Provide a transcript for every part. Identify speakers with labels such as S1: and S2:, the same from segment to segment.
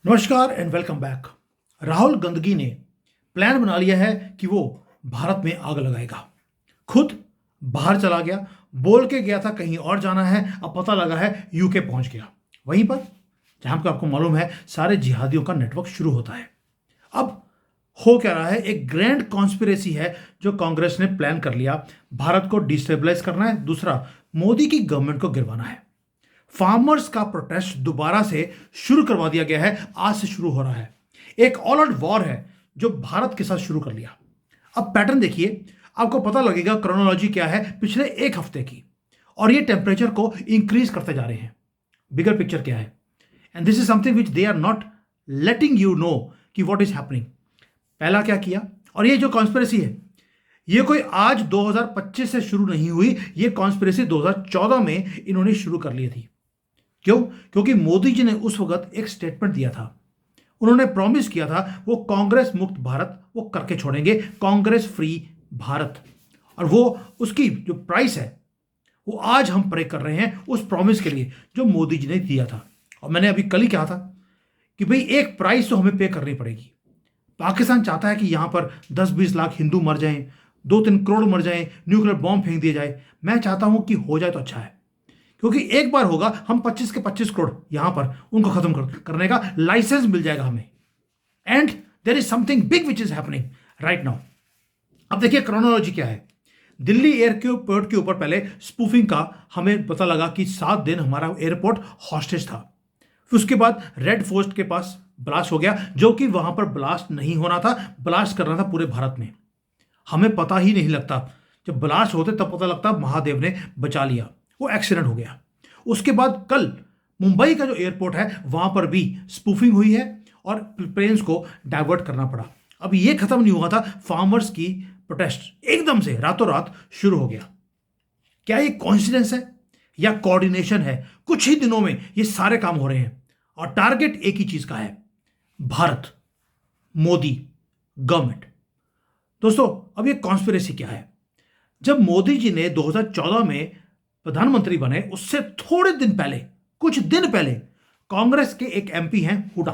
S1: नमस्कार and welcome back. Rahul गंदगी ने प्लान बना लिया है कि वो भारत में आग लगाएगा। खुद बाहर चला गया, बोल के गया था कहीं और जाना है, अब पता लगा है यूके पहुंच गया। वहीं पर जहां पर आपको मालूम है सारे जिहादियों का नेटवर्क शुरू होता है। अब हो क्या रहा है, एक ग्रैंड कॉन्स्पिरेसी है जो कांग्रेस ने प्लान कर लिया। भारत को डिस्टेबलाइज करना है, दूसरा मोदी की गवर्नमेंट को गिरवाना है। फार्मर्स का प्रोटेस्ट दोबारा से शुरू करवा दिया गया है, आज से शुरू हो रहा है। एक ऑल आउट वॉर है जो भारत के साथ शुरू कर लिया। अब पैटर्न देखिए, आपको पता लगेगा क्रोनोलॉजी क्या है पिछले एक हफ्ते की, और ये टेम्परेचर को इंक्रीज करते जा रहे हैं। बिगर पिक्चर क्या है, and this is something which they are not letting you know कि व्हाट इज हैपनिंग। पहला क्या किया, और ये जो कॉन्स्पिरेसी है ये कोई आज 2025 से शुरू नहीं हुई, ये कॉन्स्पिरेसी 2014 में इन्होंने शुरू कर ली थी। क्यों? क्योंकि मोदी जी ने उस वक्त एक स्टेटमेंट दिया था। उन्होंने प्रॉमिस किया था वो कांग्रेस मुक्त भारत वो करके छोड़ेंगे, कांग्रेस फ्री भारत। और वो उसकी जो प्राइस है वो आज हम पे कर रहे हैं उस प्रॉमिस के लिए जो मोदी जी ने दिया था। और मैंने अभी कल ही कहा था कि भाई एक प्राइस तो हमें पे करनी पड़ेगी। पाकिस्तान चाहता है कि यहां पर 10-20 लाख हिंदू मर जाएं, 2-3 करोड़ मर जाएं, न्यूक्लियर बॉम्ब फेंक दिए जाए। मैं चाहता हूं कि हो जाए तो अच्छा है, क्योंकि एक बार होगा हम 25 के 25 करोड़ यहां पर उनको खत्म करने का लाइसेंस मिल जाएगा हमें। And there is something big which is happening right now. अब देखिए क्रोनोलॉजी क्या है। दिल्ली एयरपोर्ट के ऊपर पहले स्पूफिंग का हमें पता लगा कि 7 दिन हमारा एयरपोर्ट हॉस्टेज था। फिर उसके बाद रेड फोर्ट के पास ब्लास्ट हो गया, जो कि वहां पर ब्लास्ट नहीं होना था, ब्लास्ट करना था पूरे भारत में। हमें पता ही नहीं लगता, जब ब्लास्ट होते तब पता लगता महादेव ने बचा लिया, वो एक्सीडेंट हो गया। उसके बाद कल मुंबई का जो एयरपोर्ट है वहां पर भी स्पूफिंग हुई है और प्लेन्स को डाइवर्ट करना पड़ा। अब ये खत्म नहीं हुआ था, फार्मर्स की प्रोटेस्ट एकदम से रातों रात शुरू हो गया। क्या ये कॉन्सिडेंस है या कोऑर्डिनेशन है? कुछ ही दिनों में ये सारे काम हो रहे हैं और टारगेट एक ही चीज का है, भारत, मोदी, गवर्नमेंट। दोस्तों अब ये कॉन्स्पिरेसी क्या है? जब मोदी जी ने 2014 में प्रधानमंत्री बने उससे थोड़े दिन पहले, कुछ दिन पहले, कांग्रेस के एक एमपी हैं हुडा,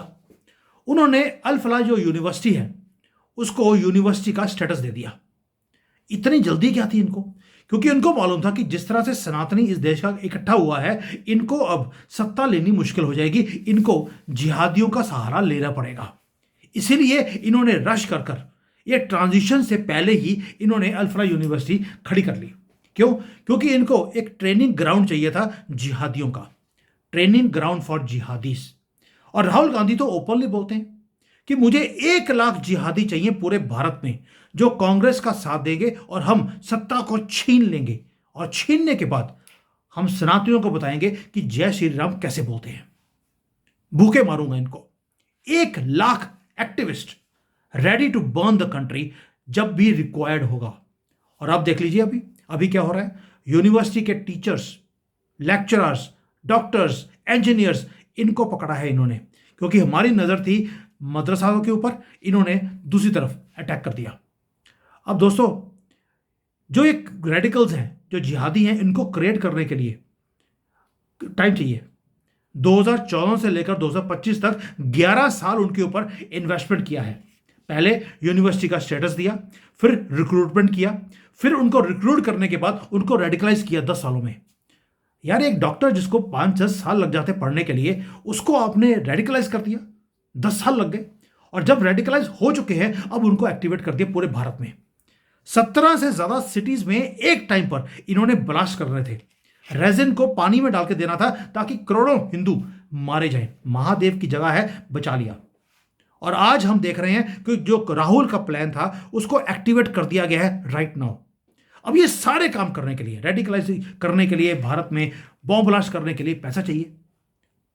S1: उन्होंने अल फलाह जो यूनिवर्सिटी है उसको यूनिवर्सिटी का स्टेटस दे दिया। इतनी जल्दी क्या थी इनको? क्योंकि उनको मालूम था कि जिस तरह से सनातनी इस देश का इकट्ठा हुआ है, इनको अब सत्ता लेनी मुश्किल हो जाएगी, इनको जिहादियों का सहारा लेना पड़ेगा। इसीलिए इन्होंने रश कर कर ये ट्रांजिशन से पहले ही इन्होंने अल फलाह यूनिवर्सिटी खड़ी कर ली। क्यों? क्योंकि इनको एक ट्रेनिंग ग्राउंड चाहिए था जिहादियों का, ट्रेनिंग ग्राउंड फॉर जिहादीज। और राहुल गांधी तो ओपनली बोलते हैं कि मुझे 1 लाख जिहादी चाहिए पूरे भारत में जो कांग्रेस का साथ देंगे और हम सत्ता को छीन लेंगे, और छीनने के बाद हम सनातनियों को बताएंगे कि जय श्री राम कैसे बोलते हैं। भूखे मारूंगा इनको। 1 lakh activist ready to burn the country जब भी रिक्वायर्ड होगा। और आप देख लीजिए अभी अभी क्या हो रहा है। यूनिवर्सिटी के टीचर्स, लेक्चरर्स, डॉक्टर्स, इंजीनियर्स, इनको पकड़ा है इन्होंने, क्योंकि हमारी नजर थी मदरसाओं के ऊपर, इन्होंने दूसरी तरफ अटैक कर दिया। अब दोस्तों जो एक रेडिकल्स हैं, जो जिहादी हैं, इनको क्रिएट करने के लिए टाइम चाहिए। 2014 से लेकर 2025 तक 11 साल उनके ऊपर इन्वेस्टमेंट किया है। पहले यूनिवर्सिटी का स्टेटस दिया, फिर रिक्रूटमेंट किया, फिर उनको रिक्रूट करने के बाद उनको रेडिकलाइज किया 10 सालों में। यार एक डॉक्टर जिसको 5-10 साल लग जाते पढ़ने के लिए, उसको आपने रेडिकलाइज कर दिया, 10 साल लग गए। और जब रेडिकलाइज हो चुके हैं अब उनको एक्टिवेट कर दिया पूरे भारत में। 17 से ज्यादा सिटीज में एक टाइम पर इन्होंने ब्लास्ट कर रहे थे। रेजिन को पानी में डाल के देना था ताकि करोड़ों हिंदू मारे जाएं। महादेव की जगह है, बचा लिया। और आज हम देख रहे हैं कि जो राहुल का प्लान था उसको एक्टिवेट कर दिया गया है राइट नाउ। अब ये सारे काम करने के लिए, रेडिकलाइज करने के लिए, भारत में बॉम्ब ब्लास्ट करने के लिए पैसा चाहिए,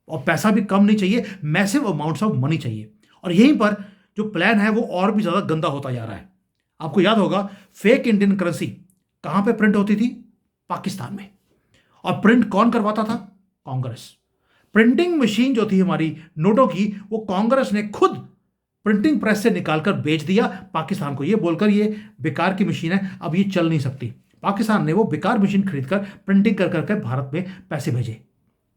S1: और पैसा भी कम नहीं चाहिए, मैसिव अमाउंट्स ऑफ मनी चाहिए। और यहीं पर जो प्लान है वो और भी ज्यादा गंदा होता जा रहा है। आपको याद होगा फेक इंडियन करेंसी कहां पे प्रिंट होती थी? पाकिस्तान में। और प्रिंट कौन करवाता था? कांग्रेस। प्रिंटिंग मशीन जो थी हमारी नोटों की, वो कांग्रेस ने खुद प्रिंटिंग प्रेस से निकालकर बेच दिया पाकिस्तान को, ये बोलकर ये बेकार की मशीन है, अब ये चल नहीं सकती। पाकिस्तान ने वो बेकार मशीन खरीदकर प्रिंटिंग कर करके भारत में पैसे भेजे।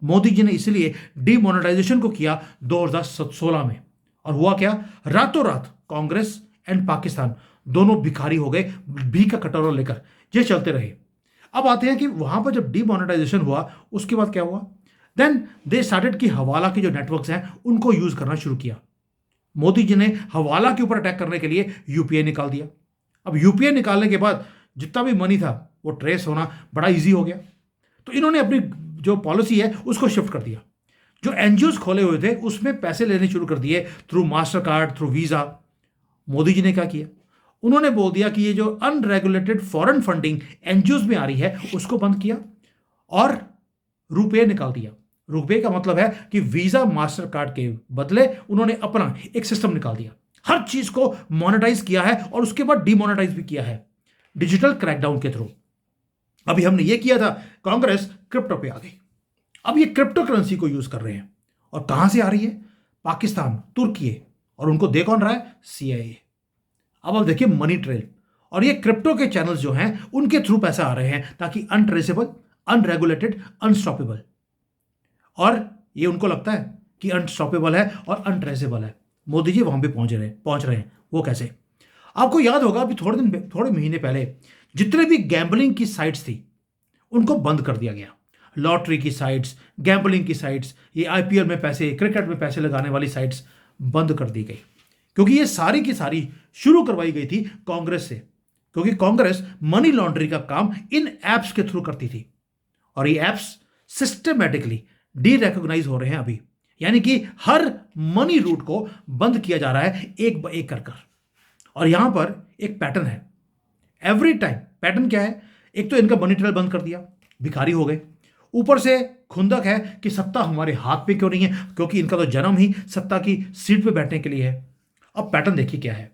S1: मोदी जी ने इसलिए डीमोनेटाइजेशन को किया 2016 में। और हुआ क्या, रातों रात कांग्रेस एंड पाकिस्तान दोनों भिखारी हो गए, भीख का कटोरा लेकर। ये चलते रहे। अब आते हैं कि वहां पर जब डीमोनेटाइजेशन हुआ उसके बाद क्या हुआ, देन दे स्टार्टेड कि हवाला के जो नेटवर्क्स हैं उनको यूज करना शुरू किया। मोदी जी ने हवाला के ऊपर अटैक करने के लिए यूपीआई निकाल दिया। अब यूपीआई निकालने के बाद जितना भी मनी था वो ट्रेस होना बड़ा इजी हो गया। तो इन्होंने अपनी जो पॉलिसी है उसको शिफ्ट कर दिया। जो एनजीओज खोले हुए थे उसमें पैसे लेने शुरू कर दिए through master card, through Visa. Modi ji ने क्या किया, उन्होंने बोल दिया कि ये जो अनरेगुलेटेड फॉरेन फंडिंग एनजीओज में आ रही है उसको बंद किया और रुपए निकाल दिया। रुपए का मतलब है कि वीजा मास्टर कार्ड के बदले उन्होंने अपना एक सिस्टम निकाल दिया। हर चीज को मोनेटाइज किया है और उसके बाद डिमोनेटाइज भी किया है डिजिटल क्रैकडाउन के थ्रू। अभी हमने ये किया था, कांग्रेस क्रिप्टो पे आ गई। अब ये क्रिप्टो करेंसी को यूज कर रहे हैं और कहां से आ रही है, पाकिस्तान, तुर्की, और उनको दे कौन रहा है, सीआईए। अब आप देखिए मनी ट्रेल, और ये क्रिप्टो के चैनल्स जो हैं उनके थ्रू पैसा आ रहे हैं ताकि अनट्रेसेबल, अनरेगुलेटेड, अनस्टॉपेबल। और ये उनको लगता है कि अनस्टॉपेबल है और अनट्रेसेबल है। मोदी जी वहां पे पहुंच रहे हैं। वो कैसे, आपको याद होगा अभी थोड़े महीने पहले जितने भी गैम्बलिंग की साइट्स थी उनको बंद कर दिया गया। लॉटरी की साइट्स, गैम्बलिंग की साइट्स, ये आईपीएल में पैसे, क्रिकेट में पैसे लगाने वाली साइट्स बंद कर दी गई, क्योंकि ये सारी की सारी शुरू करवाई गई थी कांग्रेस से। क्योंकि कांग्रेस मनी लॉन्ड्रिंग का काम इन एप्स के थ्रू करती थी और ये एप्स सिस्टमेटिकली डी रिकॉग्नाइज हो रहे हैं अभी। यानी कि हर मनी रूट को बंद किया जा रहा है एक ब एक कर। और यहां पर एक पैटर्न है, एवरी टाइम पैटर्न क्या है, एक तो इनका मनी ट्रेल बंद कर दिया, भिखारी हो गए, ऊपर से खुंदक है कि सत्ता हमारे हाथ पे क्यों नहीं है, क्योंकि इनका तो जन्म ही सत्ता की सीट पे बैठने के लिए है। अब पैटर्न देखिए क्या है,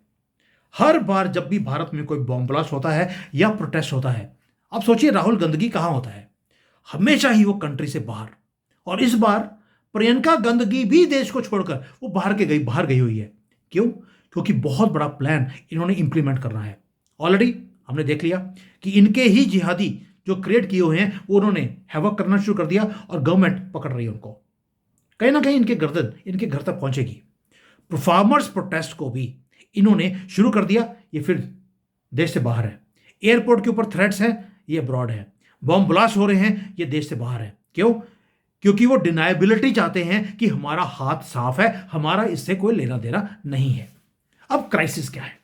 S1: हर बार जब भी भारत में कोई बॉम्ब ब्लास्ट होता है या प्रोटेस्ट होता है, अब सोचिए राहुल गांधी कहां होता है, हमेशा ही वो कंट्री से बाहर। और इस बार प्रियंका गांधी भी देश को छोड़कर वो बाहर गई हुई है। क्यों, क्योंकि बहुत बड़ा प्लान इन्होंने इंप्लीमेंट करना है। ऑलरेडी हमने देख लिया कि इनके ही जिहादी जो क्रिएट किए हुए हैं वो उन्होंने हैवक करना शुरू कर दिया और गवर्नमेंट पकड़ रही है उनको। कहीं ना कहीं इनके गर्दन इनके घर तक पहुंचेगी। फार्मर्स प्रोटेस्ट को भी इन्होंने शुरू कर दिया, ये फिर देश से बाहर है। एयरपोर्ट के ऊपर थ्रेट्स हैं, ये अब्रॉड है। बॉम्ब ब्लास्ट हो रहे हैं, ये देश से बाहर है। क्यों, क्योंकि वो डिनायबिलिटी चाहते हैं कि हमारा हाथ साफ है, हमारा इससे कोई लेना देना नहीं है। अब क्राइसिस क्या है,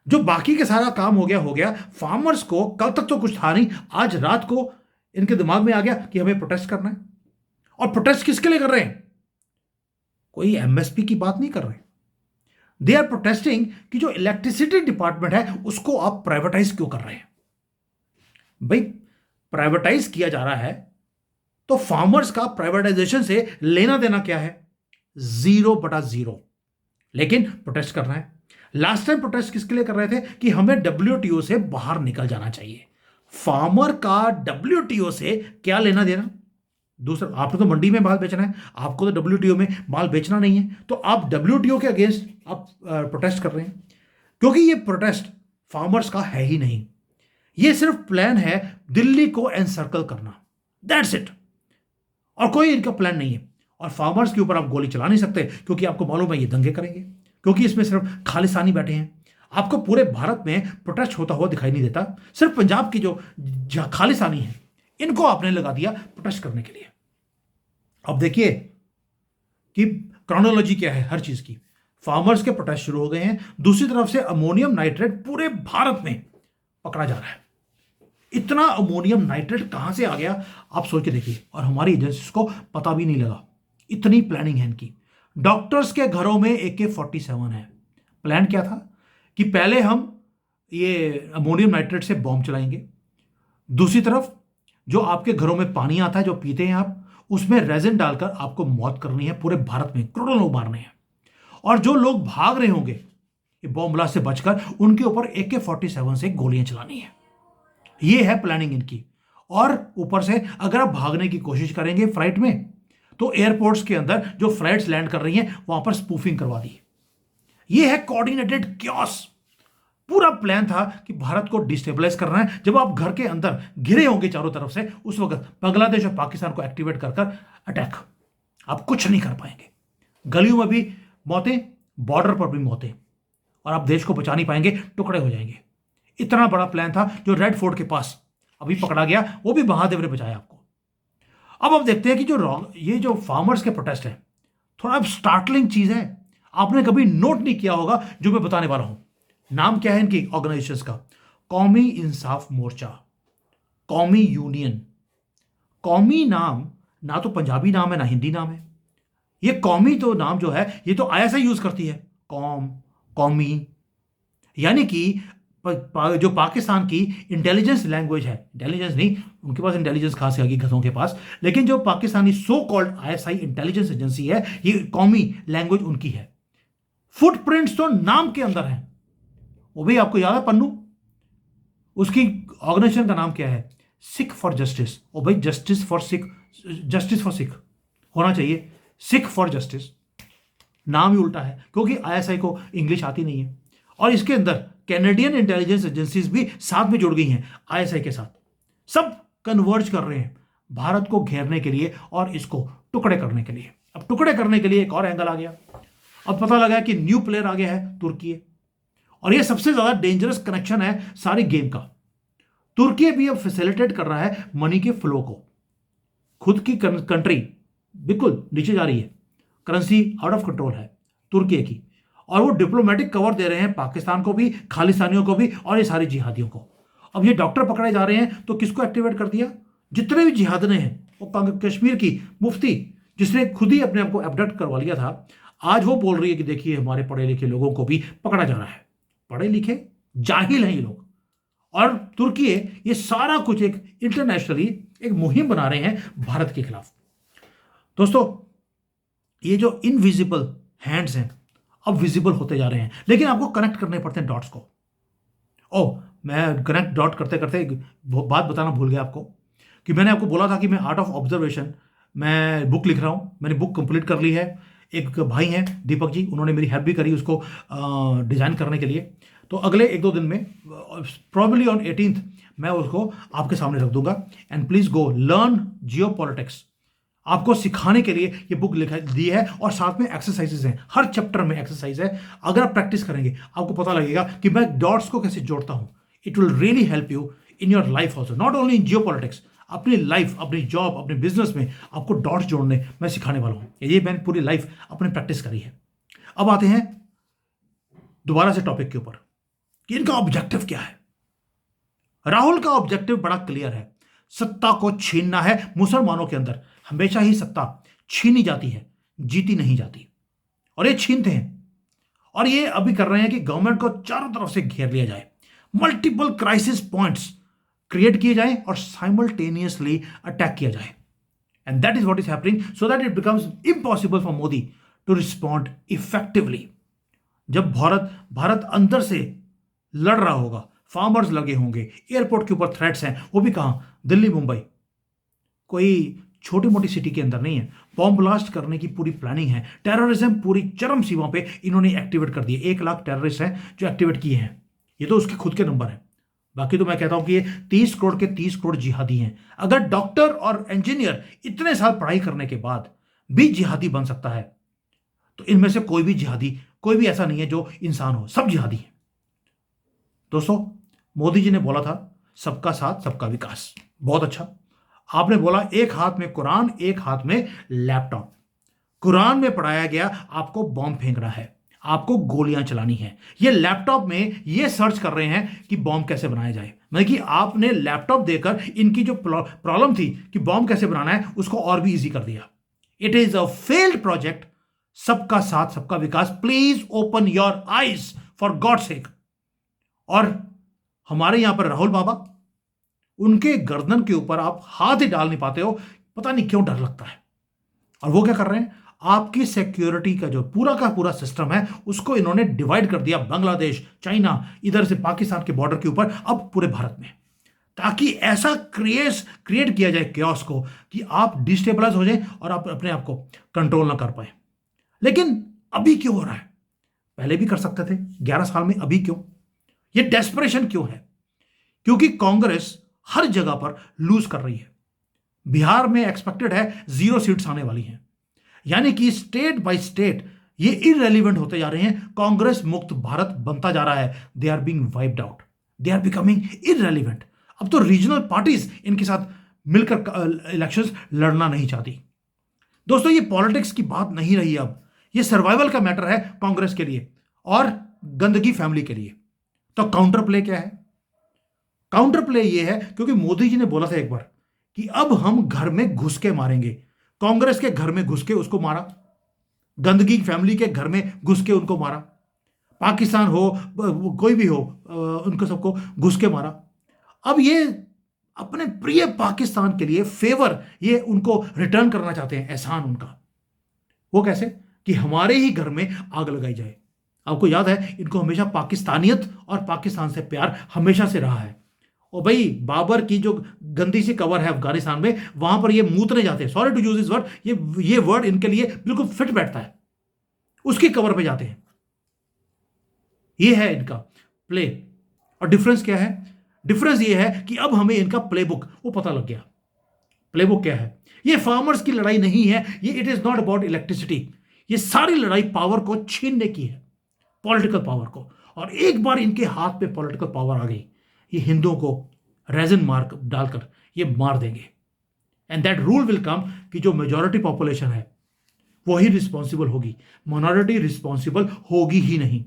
S1: जो बाकी के सारा काम हो गया, फार्मर्स को कल तक तो कुछ था नहीं, आज रात को इनके दिमाग में आ गया कि हमें प्रोटेस्ट करना है। और प्रोटेस्ट किसके लिए कर रहे हैं, कोई एमएसपी की बात नहीं कर रहे, दे आर प्रोटेस्टिंग कि जो इलेक्ट्रिसिटी डिपार्टमेंट है उसको आप प्राइवेटाइज क्यों कर रहे हैं। भाई प्राइवेटाइज किया जा रहा है तो फार्मर्स का प्राइवेटाइजेशन से लेना देना क्या है, 0/0। लेकिन प्रोटेस्ट करना है। लास्ट टाइम प्रोटेस्ट किसके लिए कर रहे थे कि हमें डब्ल्यूटीओ से बाहर निकल जाना चाहिए। फार्मर का डब्ल्यूटीओ से क्या लेना देना। दूसरा, आपने तो मंडी में माल बेचना है, आपको तो डब्ल्यूटीओ में माल बेचना नहीं है, तो आप डब्ल्यूटीओ के अगेंस्ट आप प्रोटेस्ट कर रहे हैं। क्योंकि ये प्रोटेस्ट फार्मर्स का है ही नहीं, ये सिर्फ प्लान है दिल्ली को एनसर्कल करना, दैट्स इट। और कोई इनका प्लान नहीं है। और फार्मर्स के ऊपर आप गोली चला नहीं सकते क्योंकि आपको मालूम है ये दंगे करेंगे, क्योंकि इसमें सिर्फ खालिस्तानी बैठे हैं। आपको पूरे भारत में प्रोटेस्ट होता हुआ दिखाई नहीं देता, सिर्फ पंजाब की जो खालिस्तानी है इनको आपने लगा दिया प्रोटेस्ट करने के लिए। अब देखिए कि क्रोनोलॉजी क्या है हर चीज की। फार्मर्स के प्रोटेस्ट शुरू हो गए हैं, दूसरी तरफ से अमोनियम नाइट्रेट पूरे भारत में पकड़ा जा रहा है। इतना अमोनियम नाइट्रेट कहां से आ गया आप सोच के देखिए, और हमारी एजेंसीज को पता भी नहीं लगा। इतनी प्लानिंग है इनकी। डॉक्टर्स के घरों में AK-47 है। प्लान क्या था कि पहले हम ये अमोनियम नाइट्रेट से बॉम्ब चलाएंगे, दूसरी तरफ जो आपके घरों में पानी आता है जो पीते हैं आप, उसमें रेजिन डालकर आपको मौत करनी है। पूरे भारत में करोड़ों लोग मारने हैं, और जो लोग भाग रहे होंगे ये बॉम्ब ब्लास्ट से बचकर, उनके ऊपर AK-47 से गोलियां चलानी है। ये है प्लानिंग इनकी। और ऊपर से अगर आप भागने की कोशिश करेंगे फ्लाइट में, तो एयरपोर्ट्स के अंदर जो फ्लाइट्स लैंड कर रही हैं वहां पर स्पूफिंग करवा दी। ये है कोऑर्डिनेटेड क्योस। पूरा प्लान था कि भारत को डिस्टेबलाइज करना है। जब आप घर के अंदर घिरे होंगे चारों तरफ से, उस वक्त बांग्लादेश और पाकिस्तान को एक्टिवेट कर कर अटैक, आप कुछ नहीं कर पाएंगे। गलियों में भी मौतें, बॉर्डर पर भी मौतें, और आप देश को बचा नहीं पाएंगे, टुकड़े हो जाएंगे। इतना बड़ा प्लान था जो रेड फोर्ट के पास अभी पकड़ा गया, वो भी महादेव ने बचाया आपको। अब आप देखते हैं कि ये जो फार्मर्स के प्रोटेस्ट है, थोड़ा स्टार्टलिंग चीज है। आपने कभी नोट नहीं किया होगा जो मैं बताने वाला हूं। नाम क्या है इनकी ऑर्गेनाइजेशंस का? कौमी इंसाफ मोर्चा, कौमी यूनियन। कौमी नाम ना तो पंजाबी नाम है ना हिंदी नाम है। ये कौमी तो नाम जो है ये तो आईएसआई यूज करती है, कौम, कौमी, यानी कि जो पाकिस्तान की इंटेलिजेंस लैंग्वेज है, इंटेलिजेंस नहीं, उनके पास इंटेलिजेंस कहां से आ गई गधों के पास, लेकिन जो Pakistani so called ISI intelligence agency है, ये कौमी लैंग्वेज उनकी है। फुटप्रिंट्स तो नाम के अंदर है। वो भी आपको याद है पन्नू, उसकी ऑर्गेनाइजेशन का नाम क्या है? Sikh for justice. ओ भाई, justice for Sikh, justice for Sikh होना चाहिए, सिख फॉर जस्टिस। नाम ही उल्टा है क्योंकि आईएसआई को इंग्लिश आती नहीं है। और इसके अंदर कैनेडियन इंटेलिजेंस एजेंसीज भी साथ में जुड़ गई हैं आईएसआई के साथ। सब कन्वर्ज कर रहे हैं भारत को घेरने के लिए और इसको टुकड़े करने के लिए। अब टुकड़े करने के लिए एक और एंगल आ गया। अब पता लगा कि न्यू प्लेयर आ गया है, तुर्की। और ये सबसे ज्यादा डेंजरस कनेक्शन है सारी गेम का। तुर्की भी अब फैसिलिटेट कर रहा है मनी के फ्लो को। खुद की कंट्री बिल्कुल नीचे जा रही है, करेंसी आउट ऑफ कंट्रोल है तुर्की की, और वो डिप्लोमेटिक कवर दे रहे हैं पाकिस्तान को भी, खालिस्तानियों को भी, और ये सारी जिहादियों को। अब ये डॉक्टर पकड़े जा रहे हैं तो किसको एक्टिवेट कर दिया? जितने भी जिहादने हैं। वो कश्मीर की मुफ्ती, जिसने खुद ही अपने आप को एबडक्ट करवा लिया था, आज वो बोल रही है कि देखिए हमारे पढ़े लिखे लोगों को भी पकड़ा जा रहा है। पढ़े लिखे जाहिल हैं ये लोग। और तुर्की ये सारा कुछ एक इंटरनेशनली एक मुहिम बना रहे हैं भारत के खिलाफ। दोस्तों, ये जो इनविजिबल हैंड्स हैं अब विजिबल होते जा रहे हैं, लेकिन आपको कनेक्ट करने पड़ते हैं डॉट्स को। मैं कनेक्ट डॉट करते करते एक बात बताना भूल गया आपको, कि मैंने आपको बोला था कि मैं आर्ट ऑफ ऑब्जर्वेशन मैं बुक लिख रहा हूं। मैंने बुक कंप्लीट कर ली है। एक भाई हैं दीपक जी, उन्होंने मेरी हेल्प भी करी उसको डिजाइन करने के लिए। तो अगले 1-2 दिन में, प्रॉब्ली ऑन 18th, मैं उसको आपके सामने रख दूंगा। And please go learn Jio politics. आपको सिखाने के लिए ये बुक लिखा दी है, और साथ में एक्सरसाइजेस हैं, हर चैप्टर में एक्सरसाइज है। अगर आप प्रैक्टिस करेंगे आपको पता लगेगा कि मैं डॉट्स को कैसे जोड़ता हूं। It will really help you in your life also, not only in Jio politics. अपनी लाइफ, अपनी जॉब, अपने बिजनेस में आपको डॉट्स जोड़ने मैं सिखाने वाला हूं। ये मैंने पूरी लाइफ अपनी प्रैक्टिस करी है। अब आते हैं दोबारा से टॉपिक के ऊपर कि इनका ऑब्जेक्टिव क्या है। राहुल का ऑब्जेक्टिव बड़ा क्लियर है, सत्ता को छीनना है। मुसलमानों के अंदर हमेशा ही सत्ता छीनी जाती है, जीती नहीं जाती, और ये छीनते हैं। और ये अभी कर रहे हैं कि गवर्नमेंट को चारों तरफ से घेर लिया जाए, मल्टीपल क्राइसिस पॉइंट्स क्रिएट किए जाएं और साइमल्टेनियसली अटैक किया जाए। And that is what is happening, so that it becomes impossible for Modi to respond effectively. जब भारत अंदर से लड़ रहा होगा, फार्मर्स लगे होंगे, एयरपोर्ट के ऊपर थ्रेट्स हैं, वो भी कहां? दिल्ली, मुंबई, कोई छोटी मोटी सिटी के अंदर नहीं है। बॉम्ब ब्लास्ट करने की पूरी प्लानिंग है। टेररिज्म पूरी चरम सीमा पे इन्होंने एक्टिवेट कर दिए। 1 लाख टेररिस्ट हैं जो एक्टिवेट किए हैं। ये तो उसके खुद के नंबर हैं। बाकी तो मैं कहता हूं कि ये 30 करोड़ के 30 करोड़ जिहादी हैं। अगर डॉक्टर और इंजीनियर इतने साल पढ़ाई करने के बाद भी जिहादी बन सकता है, तो इनमें से कोई भी जिहादी, कोई भी ऐसा नहीं है जो इंसान हो, सब जिहादी है। दोस्तों, मोदी जी ने बोला था सबका साथ सबका विकास, बहुत अच्छा। आपने बोला एक हाथ में कुरान, एक हाथ में लैपटॉप। कुरान में पढ़ाया गया आपको बॉम्ब फेंकना है, आपको गोलियां चलानी है। ये लैपटॉप में ये सर्च कर रहे हैं कि बॉम्ब कैसे बनाया जाए। मतलब कि आपने लैपटॉप देकर इनकी जो प्रॉब्लम थी कि बॉम्ब कैसे बनाना है, उसको और भी इजी कर दिया। It is a failed project. सबका साथ सबका विकास। Please open your eyes for God sake. और हमारे यहां पर राहुल बाबा, उनके गर्दन के ऊपर आप हाथ ही डाल नहीं पाते हो, पता नहीं क्यों डर लगता है। और वो क्या कर रहे हैं? आपकी सिक्योरिटी का जो पूरा का पूरा सिस्टम है, उसको इन्होंने डिवाइड कर दिया। बांग्लादेश, चाइना, इधर से पाकिस्तान के बॉर्डर के ऊपर, अब पूरे भारत में, ताकि ऐसा क्रिएट किया जाए क्योस को कि आप डिस्टेबलाइज हो जाए और आप अपने आप को कंट्रोल ना कर पाए। लेकिन अभी क्यों हो रहा है? पहले भी कर सकते थे 11 साल में, अभी क्यों? ये डेस्परेशन क्यों है? क्योंकि कांग्रेस हर जगह पर लूज कर रही है। बिहार में एक्सपेक्टेड है 0 सीट्स आने वाली हैं, यानी कि स्टेट बाय स्टेट ये इररेलीवेंट होते जा रहे हैं। कांग्रेस मुक्त भारत बनता जा रहा है। They are being wiped out, they are becoming irrelevant. अब तो रीजनल पार्टीज इनके साथ मिलकर इलेक्शंस लड़ना नहीं चाहती। दोस्तों, ये पॉलिटिक्स की बात नहीं रही, अब ये सर्वाइवल का मैटर है कांग्रेस के लिए और गंदगी फैमिली के लिए। तो काउंटर प्ले क्या है? काउंटर प्ले ये है, क्योंकि मोदी जी ने बोला था एक बार कि अब हम घर में घुस के मारेंगे। कांग्रेस के घर में घुस के उसको मारा, गंदगी फैमिली के घर में घुस के उनको मारा, पाकिस्तान हो कोई भी हो उनको सबको घुस के मारा। अब ये अपने प्रिय पाकिस्तान के लिए फेवर ये उनको रिटर्न करना चाहते हैं, एहसान उनका। वो कैसे? कि हमारे ही घर में आग लगाई जाए। आपको याद है, इनको हमेशा पाकिस्तानियत और पाकिस्तान से प्यार हमेशा से रहा है। और भाई, बाबर की जो गंदी सी कवर है अफगानिस्तान में, वहां पर ये मूतने जाते हैं। Sorry to use this word, ये वर्ड इनके लिए बिल्कुल फिट बैठता है। उसकी कवर पे जाते हैं। ये है इनका प्ले। और डिफरेंस क्या है? डिफरेंस ये है कि अब हमें इनका प्लेबुक वो पता लग गया। प्लेबुक क्या है? ये फार्मर्स की लड़ाई नहीं है, ये it is not about electricity. ये सारी लड़ाई पावर को छीनने की है, पॉलिटिकल पावर को। और एक बार इनके हाथ पे पॉलिटिकल पावर आ गई, ये हिंदुओं को रेजन मार्क डालकर ये मार देंगे। And that rule will come कि जो मेजॉरिटी पॉपुलेशन है वही रिस्पॉन्सिबल होगी, माइनॉरिटी रिस्पॉन्सिबल होगी ही नहीं।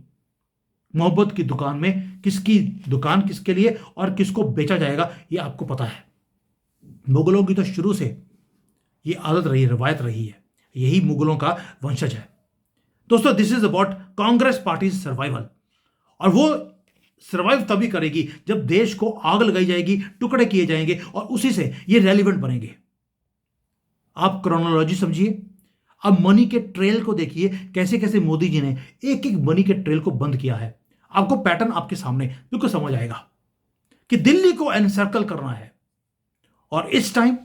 S1: मोहब्बत की दुकान में किसकी दुकान किसके लिए और किसको बेचा जाएगा ये आपको पता है। मुगलों की तो शुरू से ये आदत रही, रवायत रही है। यही मुगलों का वंशज है। दोस्तों, this is about Congress party survival. और वो सर्वाइव तभी करेगी जब देश को आग लगाई जाएगी, टुकड़े किए जाएंगे और उसी से ये रेलिवेंट बनेंगे। आप क्रोनोलॉजी समझिए। अब मनी के ट्रेल को देखिए, कैसे कैसे मोदी जी ने एक एक मनी के ट्रेल को बंद किया है। आपको पैटर्न आपके सामने बिल्कुल समझ आएगा कि दिल्ली को एनसर्कल करना है। और इस टाइम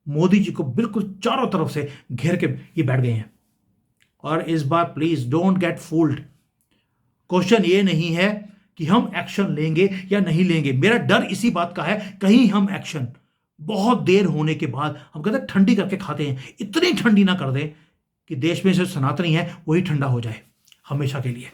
S1: मोदी जी को बिल्कुल चारों तरफ से घेर के ये बैठ गए हैं। और इस बार please don't get fooled. Question ये नहीं है कि हम एक्शन लेंगे या नहीं लेंगे। मेरा डर इसी बात का है, कहीं हम एक्शन बहुत देर होने के बाद, हम कहते हैं ठंडी करके खाते हैं, इतनी ठंडी ना कर दें कि देश में जो सनातनी है वही ठंडा हो जाए हमेशा के लिए।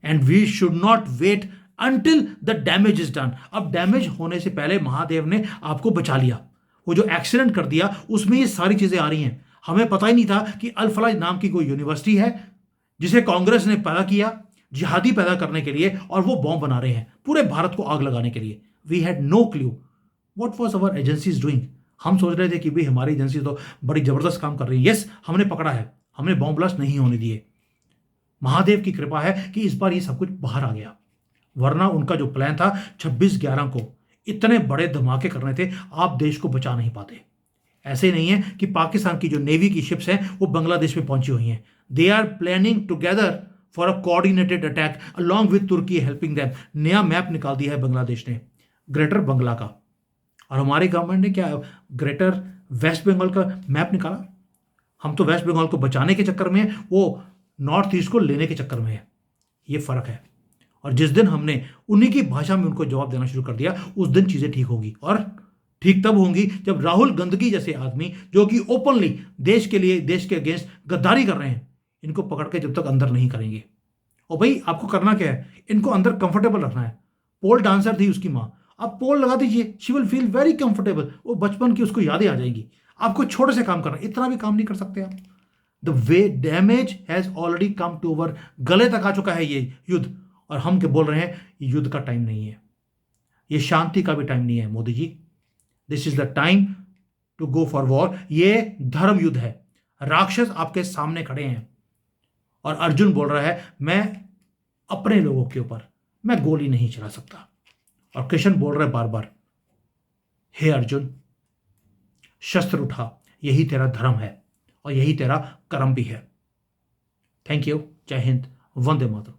S1: And we should not wait until the damage is done. अब डैमेज होने से पहले महादेव ने आपको बचा लिया। वो जो एक्सीडेंट कर दिया उसमें ये सारी चीजें आ रही हैं। हमें पता ही नहीं था कि अल-फलाह नाम की कोई यूनिवर्सिटी है जिसे कांग्रेस ने पैदा किया जिहादी पैदा करने के लिए, और वो बॉम्ब बना रहे हैं पूरे भारत को आग लगाने के लिए। We had no clue what was our agencies doing. हम सोच रहे थे कि भाई हमारी एजेंसी तो बड़ी जबरदस्त काम कर रही है। यस, हमने पकड़ा है, हमने बॉम्ब ब्लास्ट नहीं होने दिए। महादेव की कृपा है कि इस बार ये सब कुछ बाहर आ गया, वरना उनका जो प्लान था 26/11 को इतने बड़े धमाके करने थे, आप देश को बचा नहीं पाते। ऐसे नहीं है कि पाकिस्तान की जो नेवी की शिप्स हैं वो बांग्लादेश में पहुंची हुई हैं। They are planning together for a coordinated attack along with Turkey helping them. नया मैप निकाल दिया है बांग्लादेश ने, ग्रेटर बंगला का। और हमारी गवर्नमेंट ने क्या ग्रेटर वेस्ट बंगाल का मैप निकाला। हम तो वेस्ट बंगाल को बचाने के चक्कर में, वो नॉर्थ ईस्ट को लेने के चक्कर में है। ये फर्क है। और जिस दिन हमने उन्हीं की भाषा में उनको जवाब देना शुरू कर दिया, उस दिन चीजें ठीक होगी। और ठीक तब होंगी जब राहुल गंदगी जैसे आदमी, जो कि ओपनली देश के लिए, देश के अगेंस्ट गद्दारी कर रहे हैं, इनको पकड़ के जब तक अंदर नहीं करेंगे। और भाई आपको करना क्या है, इनको अंदर कंफर्टेबल रखना है। पोल डांसर थी उसकी माँ, आप पोल लगा दीजिए, she will feel very comfortable. वो बचपन की उसको यादें आ जाएंगी। आपको छोटे से काम करना, इतना भी काम नहीं कर सकते आप। The way damage has already come to over, गले तक आ चुका है ये युद्ध। और हम क्या बोल रहे हैं, युद्ध का टाइम नहीं है, ये शांति का भी टाइम नहीं है Modi ji. This is the time to go for war. ये धर्म युद्ध है। राक्षस आपके सामने खड़े हैं और अर्जुन बोल रहा है मैं अपने लोगों के ऊपर मैं गोली नहीं चला सकता। और कृष्ण बोल रहा है बार बार, हे अर्जुन शस्त्र उठा, यही तेरा धर्म है और यही तेरा कर्म भी है। Thank you. जय हिंद, वंदे मातरम।